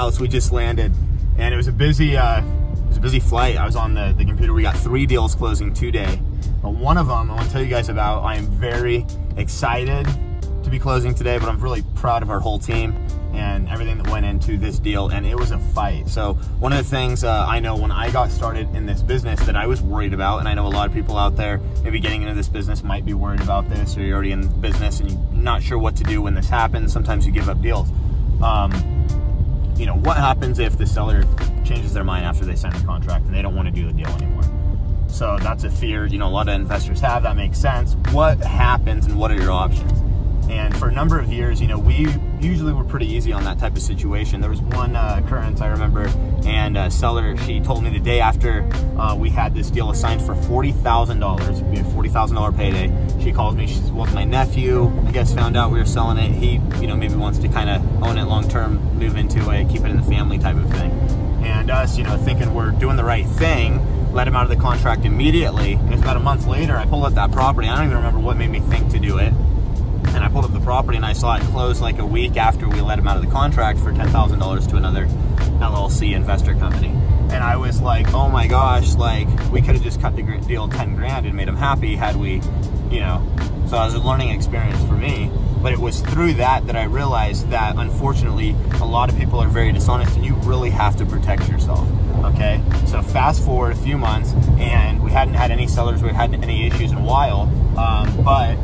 house. We just landed, and it was a busy flight. I was on the computer. We got 3 deals closing today, but one of them I want to tell you guys about. I am very excited to be closing today, but I'm really proud of our whole team and everything that went into this deal, and it was a fight. So one of the things I know when I got started in this business that I was worried about, and I know a lot of people out there maybe getting into this business might be worried about this, or you're already in business and you're not sure what to do when this happens. Sometimes you give up deals. You know, what happens if the seller changes their mind after they sign the contract and they don't want to do the deal anymore? So that's a fear, you know, a lot of investors have. That makes sense. What happens and what are your options? And for a number of years, you know, we usually were pretty easy on that type of situation. There was one occurrence I remember, and a seller, she told me the day after we had this deal assigned for $40,000. We had $40,000 payday. She calls me. She says, well, my nephew, I guess, found out we were selling it. He, you know, maybe wants to kind of own it long term, move into it, keep it in the family type of thing. And us, you know, thinking we're doing the right thing, let him out of the contract immediately. And it was about a month later, I pulled up that property. I don't even remember what made me think to do it. And I pulled up the property and I saw it close like a week after we let him out of the contract for $10,000 to another LLC investor company. And I was like, oh my gosh, like we could have just cut the deal 10 grand and made him happy had we, you know. So it was a learning experience for me. But it was through that I realized that unfortunately a lot of people are very dishonest, and you really have to protect yourself. Okay, so fast forward a few months, and we hadn't had any sellers, we hadn't had any issues in a while, but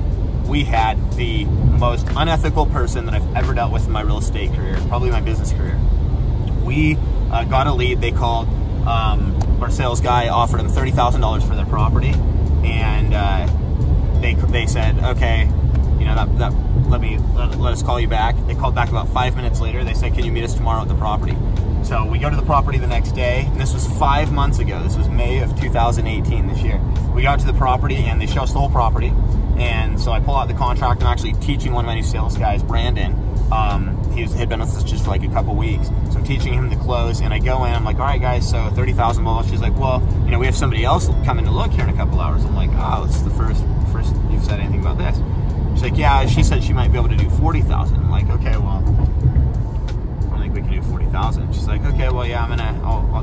we had the most unethical person that I've ever dealt with in my real estate career, probably my business career. We got a lead. They called, our sales guy offered them $30,000 for their property, and they said, okay, you know, let us call you back. They called back about 5 minutes later. They said, can you meet us tomorrow at the property? So we go to the property the next day, and this was 5 months ago. This was May of 2018 this year. We got to the property, and they show us the whole property. And so I pull out the contract. I'm actually teaching one of my new sales guys, Brandon. He'd been with us just for like a couple weeks. So I'm teaching him to close, and I go in, I'm like, all right guys, so $30,000. She's like, well, you know, we have somebody else coming to look here in a couple hours. I'm like, oh, this is the first you've said anything about this. She's like, yeah, she said she might be able to do $40,000. I'm like, okay, well, I don't think we can do $40,000. She's like, okay, well, yeah,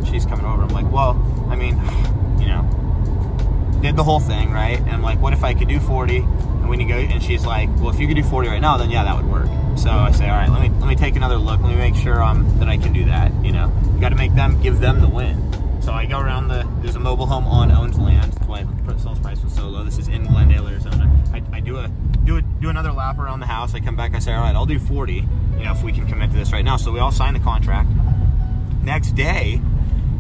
she's coming over. I'm like, well, I mean, you know, did the whole thing, right? And I'm like, what if I could do 40 and we negotiate? And she's like, well, if you could do 40 right now, then yeah, that would work. So I say, all right, let me take another look. Let me make sure that I can do that. You know, you got to give them the win. So I go around there's a mobile home on owned land. That's why the sales price was so low. This is in Glendale, Arizona. I do another lap around the house. I come back, I say, all right, I'll do 40, you know, if we can commit to this right now. So we all sign the contract. Next day,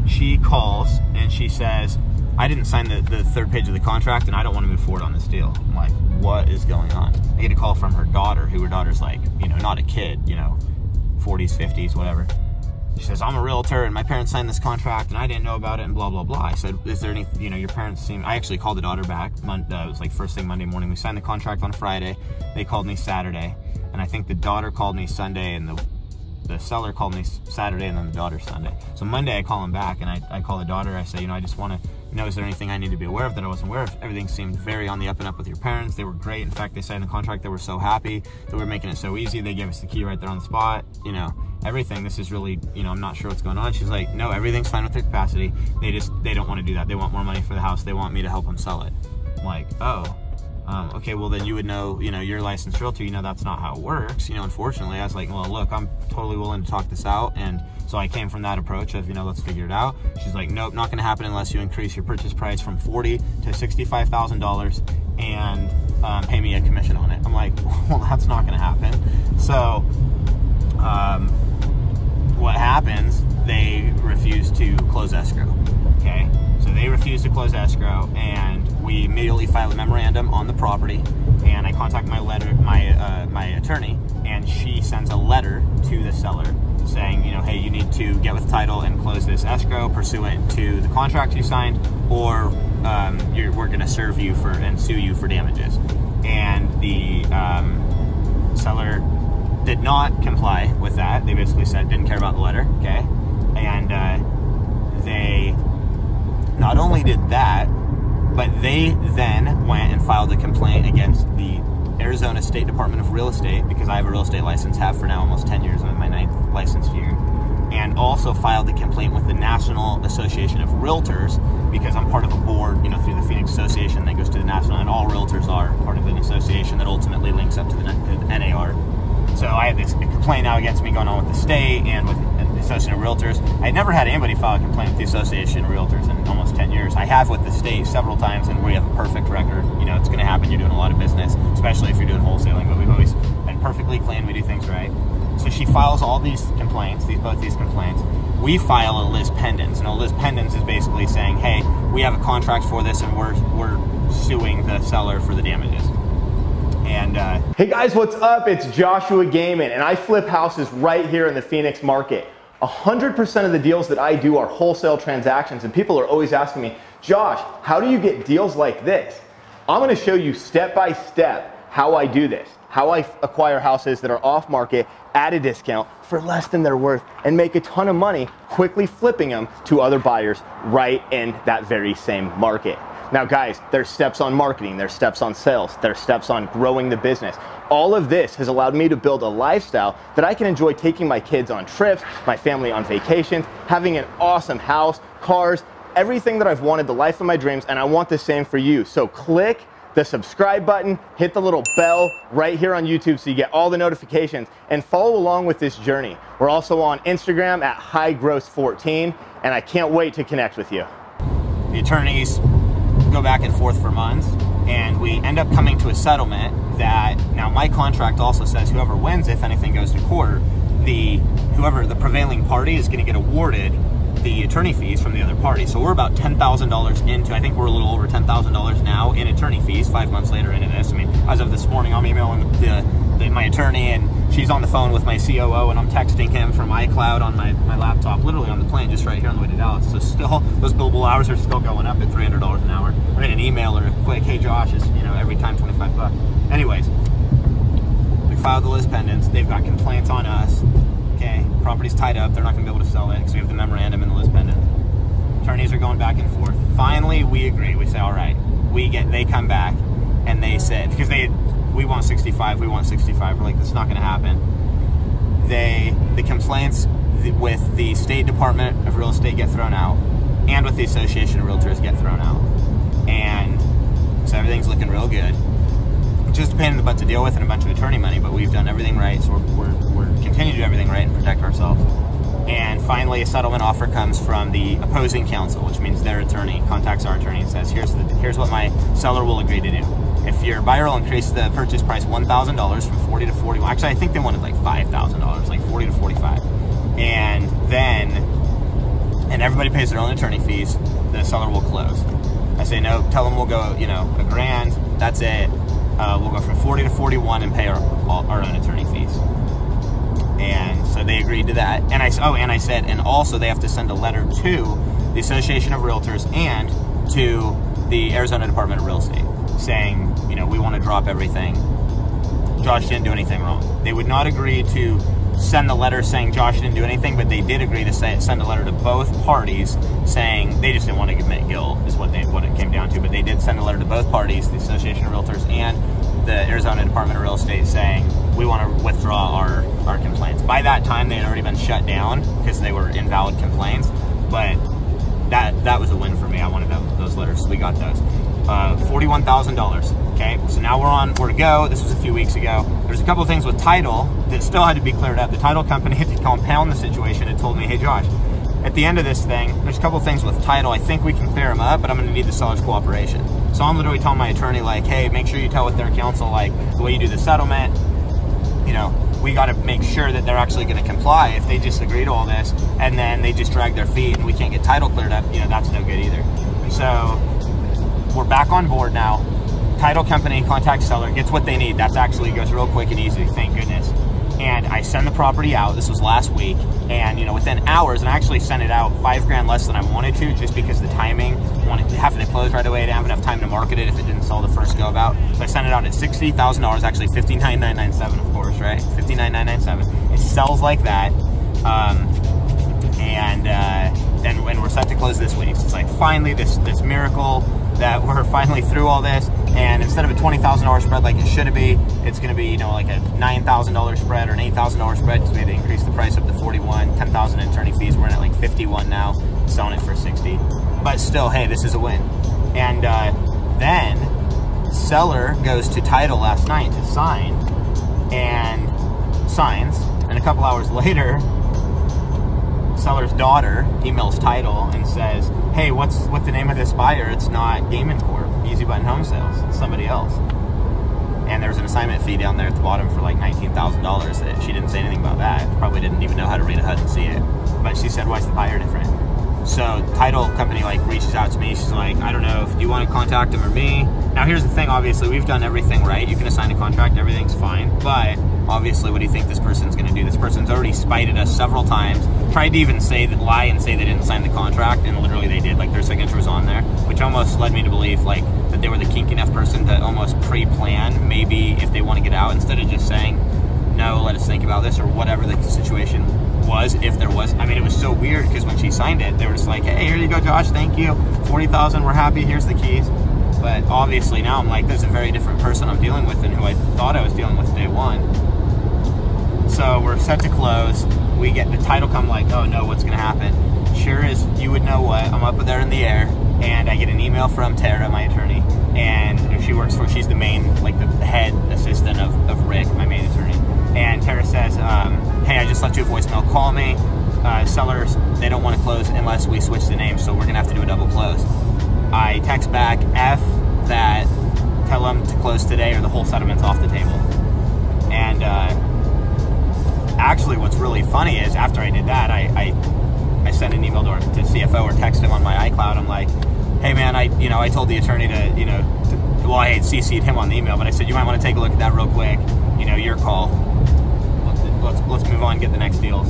she calls and she says, I didn't sign the third page of the contract, and I don't want to move forward on this deal. I'm like, what is going on? I get a call from her daughter, who her daughter's like, you know, not a kid, you know, 40s, 50s, whatever. She says, I'm a realtor, and my parents signed this contract, and I didn't know about it, and blah, blah, blah. I said, is there any, you know, your parents seem, I actually called the daughter back. It was like first thing Monday morning. We signed the contract on Friday. They called me Saturday, and I think the daughter called me Sunday, and the seller called me Saturday, and then the daughter Sunday. So Monday I call him back, and I call the daughter. I say, you know, I just want to, you know, is there anything I need to be aware of that I wasn't aware of? Everything seemed very on the up and up with your parents. They were great. In fact, they signed the contract. They were so happy that we were making it so easy. They gave us the key right there on the spot. You know, everything. This is really, you know, I'm not sure what's going on. She's like, no, everything's fine with their capacity. They don't want to do that. They want more money for the house. They want me to help them sell it. I'm like, oh. Okay, well then you would know, you know, you're a licensed realtor, you know that's not how it works. You know, unfortunately, I was like, well, look, I'm totally willing to talk this out. And so I came from that approach of, you know, let's figure it out. She's like, nope, not gonna happen unless you increase your purchase price from $40,000 to $65,000 and pay me a commission on it. I'm like, well, that's not gonna happen. So what happens, they refuse to close escrow, okay? So they refuse to close escrow, and we immediately file a memorandum on the property, and I contact my attorney, and she sends a letter to the seller saying, you know, hey, you need to get with title and close this escrow pursuant to the contract you signed, or we're going to serve you and sue you for damages. And the seller did not comply with that. They basically said didn't care about the letter, okay? And they not only did that, but they then went and filed a complaint against the Arizona State Department of Real Estate, because I have a real estate license, have for now almost 10 years. I'm in my 9th licensed year. and also filed the complaint with the National Association of Realtors, because I'm part of a board, you know, through the Phoenix Association that goes to the national, and all realtors are part of an association that ultimately links up to the NAR. So I have this complaint now against me going on with the state and with the Association of Realtors. I never had anybody file a complaint with the Association of Realtors in almost 10 years. I have with the state several times, and we have a perfect record. You know, it's going to happen. You're doing a lot of business, especially if you're doing wholesaling, but we've always been perfectly clean. We do things right. So she files all these complaints, both these complaints. We file a lis pendens, and a lis pendens is basically saying, hey, we have a contract for this, and we're suing the seller for the damages. And hey guys, what's up? It's Joshua Gayman, and I flip houses right here in the Phoenix market. 100% of the deals that I do are wholesale transactions, and people are always asking me, Josh, how do you get deals like this? I'm going to show you step by step how I do this, how I acquire houses that are off market at a discount for less than they're worth and make a ton of money quickly flipping them to other buyers right in that very same market. Now guys, there's steps on marketing, there's steps on sales, there's steps on growing the business. All of this has allowed me to build a lifestyle that I can enjoy taking my kids on trips, my family on vacations, having an awesome house, cars, everything that I've wanted, the life of my dreams, and I want the same for you. So click the subscribe button, hit the little bell right here on YouTube so you get all the notifications, and follow along with this journey. We're also on Instagram at highgross14, and I can't wait to connect with you. the attorneys go back and forth for months, and we end up coming to a settlement that, now my contract also says whoever wins, if anything goes to court, the prevailing party is going to get awarded the attorney fees from the other party. So we're about $10,000 into, I think we're a little over $10,000 now in attorney fees 5 months later into this. I mean, as of this morning, I'm emailing my attorney, and she's on the phone with my COO, and I'm texting him from iCloud on my laptop, literally on the plane just right here on the way to Dallas. So still, those billable hours are still going up at $300 an hour. I get an email or a quick, hey Josh, is, you know, every time 25 bucks. Anyways, we filed the lis pendens. They've got complaints on us. Okay, property's tied up. They're not going to be able to sell it because we have the memorandum and the lis pendens. Attorneys are going back and forth. Finally, we agree. We say, all right. They come back and they said, because we want 65, we want 65. We're like, that's not going to happen. The complaints with the State Department of Real Estate get thrown out, and with the Association of Realtors get thrown out. And so everything's looking real good. Just a pain in the butt to deal with and a bunch of attorney money, but we've done everything right, so we're continuing to do everything right and protect ourselves. And finally, a settlement offer comes from the opposing counsel, which means their attorney contacts our attorney and says, here's what my seller will agree to do. If your buyer will increase the purchase price $1,000 from 40 to 41, actually I think they wanted like $5,000, like 40 to 45, and everybody pays their own attorney fees, the seller will close. I say no, tell them we'll go, you know, $1,000, that's it. We'll go from 40 to 41 and pay our own attorney fees. And so they agreed to that. And I said, and also they have to send a letter to the Association of Realtors and to the Arizona Department of Real Estate saying, you know, we want to drop everything. Josh didn't do anything wrong. They would not agree to send the letter saying Josh didn't do anything, but they did agree to send a letter to both parties saying they just didn't want to admit guilt is what it came down to. But they did send a letter to both parties, the Association of Realtors and the Arizona Department of Real Estate, saying we want to withdraw our complaints. By that time, they had already been shut down because they were invalid complaints, but that was a win for me. I wanted those letters, so we got those. $41,000. Okay, so now we're to go. This was a few weeks ago. There's a couple of things with title that still had to be cleared up. The title company had to compound the situation and told me, hey Josh, at the end of this thing, there's a couple of things with title. I think we can clear them up, but I'm going to need the seller's cooperation. So I'm literally telling my attorney, like, hey, make sure you tell with their counsel, like, the way you do the settlement, you know, we got to make sure that they're actually going to comply. If they just agree to all this and then they just drag their feet and we can't get title cleared up, you know, that's no good either. And so we're back on board now. Title company contacts seller, gets what they need. That's actually goes real quick and easy, thank goodness. And I send the property out. This was last week, and you know, within hours, and I actually sent it out $5,000 less than I wanted to, just because the timing, having to close right away, I didn't have enough time to market it if it didn't sell the first go about. So I sent it out at $60,000, actually $59,997, of course, right? $59,997. It sells like that, then when we're set to close this week, so it's like finally this miracle that we're finally through all this, and instead of a $20,000 spread like it should be, it's going to be, you know, like a $9,000 spread or an $8,000 spread, because we had to increase the price up to 41, 10,000 in attorney fees. We're in at like 51 now, selling it for 60. But still, hey, this is a win. And then seller goes to title last night to sign, and signs, and a couple hours later, seller's daughter emails title and says, hey, what's the name of this buyer? It's not Gayman Corp, Easy Button Home Sales, it's somebody else. And there's an assignment fee down there at the bottom for like $19,000 that she didn't say anything about that. Probably didn't even know how to read a HUD and see it. But she said, why is the buyer different? So title company like reaches out to me. She's like, I don't know if you want to contact him or me. Now here's the thing, obviously we've done everything right. You can assign a contract, everything's fine. But obviously, what do you think this person's going to do? This person's already spited us several times, tried to even lie and say they didn't sign the contract, and literally they did. Like, their signature was on there, which almost led me to believe like that they were the kinky enough person to almost pre-plan maybe if they want to get out, instead of just saying, no, let us think about this, or whatever the situation was, if there was. I mean, it was so weird because when she signed it, they were just like, hey, here you go, Josh, thank you, 40,000, we're happy, here's the keys. But obviously now I'm like, there's a very different person I'm dealing with than who I thought I was dealing with day one. So we're set to close. We get the title come like, oh no, what's gonna happen? Sure as you would know what, I'm up there in the air, and I get an email from Tara, my attorney, and she's the main, like the head assistant of Rick, my main attorney. And Tara says, hey, I just left you a voicemail, call me. Sellers, they don't want to close unless we switch the name, so we're gonna have to do a double close. I text back, F that, tell them to close today or the whole settlement's off the table. And actually what's really funny is after I did that, I sent an email to CFO or text him on my iCloud. I'm like, hey man, I told the attorney to, well, I had CC'd him on the email, but I said, you might want to take a look at that real quick, your call. Let's move on, get the next deals.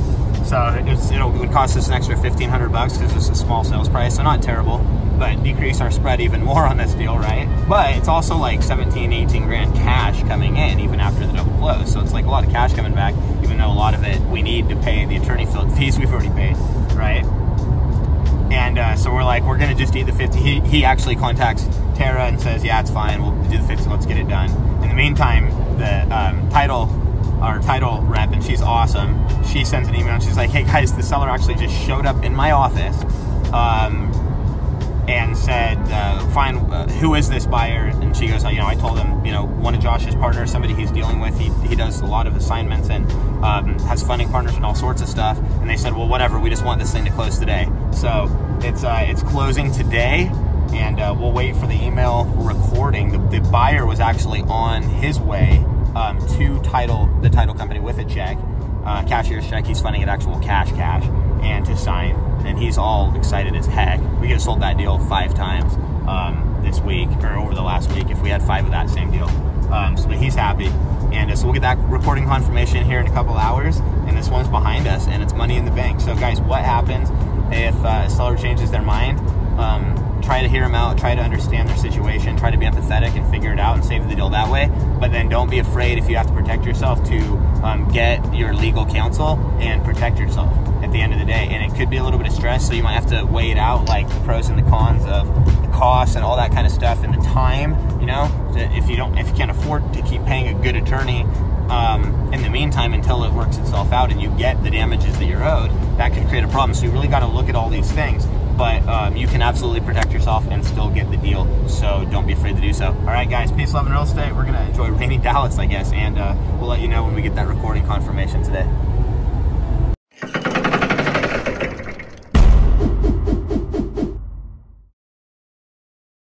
So it would cost us an extra $1,500 because it's a small sales price, so not terrible, but decrease our spread even more on this deal, right? But it's also like 17, 18 grand cash coming in even after the double close. So it's like a lot of cash coming back, even though a lot of it we need to pay the attorney fees we've already paid, right? And so we're like, we're gonna just eat the 50. He actually contacts Tara and says, yeah, it's fine, we'll do the 50, let's get it done. In the meantime, the title rep, and she's awesome, she sends an email and she's like, hey guys, the seller actually just showed up in my office and said, fine, who is this buyer? And she goes, I told him, one of Josh's partners, somebody he's dealing with, he does a lot of assignments and has funding partners and all sorts of stuff. And they said, well, whatever, we just want this thing to close today. So it's closing today, and we'll wait for the email recording. The buyer was actually on his way to the title company with a check, cashier's check. He's funding it actual cash, and to sign. And he's all excited as heck. We could have sold that deal 5 times this week, or over the last week, if we had 5 of that same deal. But he's happy. And so we'll get that recording confirmation here in a couple hours, and this one's behind us, and it's money in the bank. So guys, what happens if a seller changes their mind? Try to hear them out, try to understand their situation, try to be empathetic and figure it out and save the deal that way. But then don't be afraid, if you have to protect yourself, to get your legal counsel and protect yourself at the end of the day. And it could be a little bit of stress, so you might have to weigh it out, like the pros and the cons of the costs and all that kind of stuff, and the time, if you can't afford to keep paying a good attorney in the meantime until it works itself out and you get the damages that you're owed, that could create a problem. So you really got to look at all these things. But you can absolutely protect yourself and still get the deal, so don't be afraid to do so. All right, guys, peace, love, and real estate. We're going to enjoy rainy Dallas, I guess, and we'll let you know when we get that recording confirmation today.